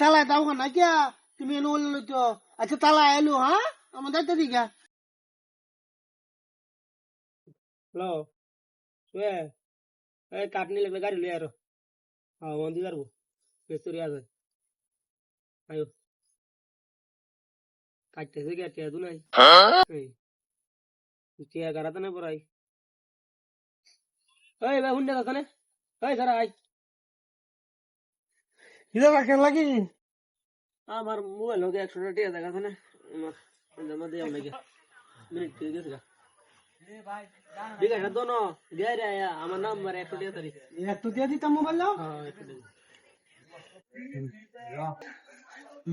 তালায় দাও না কিয়া তুমি এনে বললে তো আচ্ছা তালায় এলো হ্যাঁ আমার দায়িত্ব দিকা হ্যালো শুয়ে এই কাটনি লাগলে গাড়ি লই আরো হ্যাঁ বন্ধি পারবো বেস্তরি আছে আয়ো কাটতেছে কি টিয়া দু নাই এই টিয়া গারাতে না পড়াই এই ভাই হুন্ডা দোকানে এই সারা আই কিরা রাখেন লাগি আমার মোবাইল হোক 100 টিয়া দেখাছে না আমার জমা দিয়ে আমরা মিনিট ঠিক আছে গা ঠিক আছে দোনো দিয়ে রে আমার নাম মারে 100 টিয়া তারিখ একটু দিয়ে দিতাম মোবাইল দাও হ্যাঁ 100 টিয়া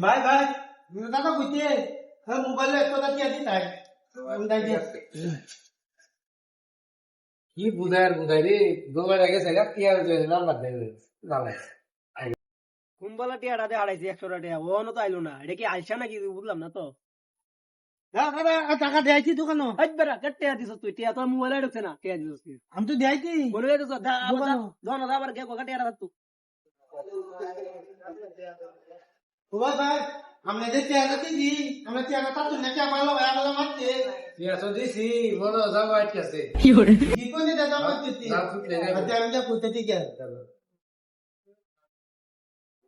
ভাই ভাই দাদা কইতে হ্যাঁ মোবাইলে একটু দিয়ে দিতাই কি বুঝাই রে গোবার আগে সেগা টিয়ার নাম্বার দেবে জানাই কুম্বালা টিয়াটা দিয়ে হারাইছি 100 টিয়া ও তো আইলো না এটা কি আইসা নাকি বুঝলাম না তো দাদা টাকা দিয়েছি দোকানো হাজবেরা কেটে দিছ তুই টিয়া তো মোবাইলে ঢুকছে না টিয়া দিছ কি আমি তো দিয়েছি বলে গেছ দোনো দাবার কে কোকা টিয়াটা তুই ও ভাই আমরা যে চেয়ারে দিদি আমরা চেয়ারে তাতো না কে পালো ভাই আমরা মারতে টিয়া তো দিছি বড় যাবো আটকাছে কি কোনে দাদা মারতে না ফুটলে না আচ্ছা আমি যা কইতে ঠিক আছে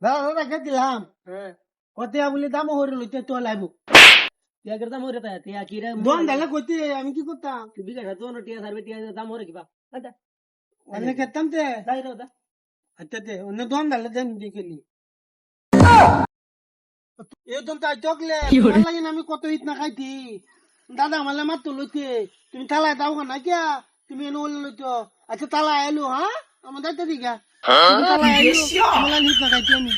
দাদা দাদা কে দিলাম হ্যাঁ কত বলি দাম হরে লইতে তো লাইবো টিয়া করতাম ওরে তা টিয়া কি রে দোন দালে কইতে আমি কি করতাম বিঘা দোনো টিয়া সার্ভে টিয়া দাম ওরে কিবা আচ্ছা অন্য খেতাম তে তাই রে দা আচ্ছা তে অন্য দোন দালে দেন দিকেলি একদম তাই চকলে লাগে আমি কত হিট না খাইতি দাদা আমালে মাত্র লইতে তুমি তালায় দাও না কিয়া তুমি এনে বললে লইতো আচ্ছা তালায় এলো হ্যাঁ আমার দায়িত্ব দিকা তালায় এলো আমার হিট না খাইতি আমি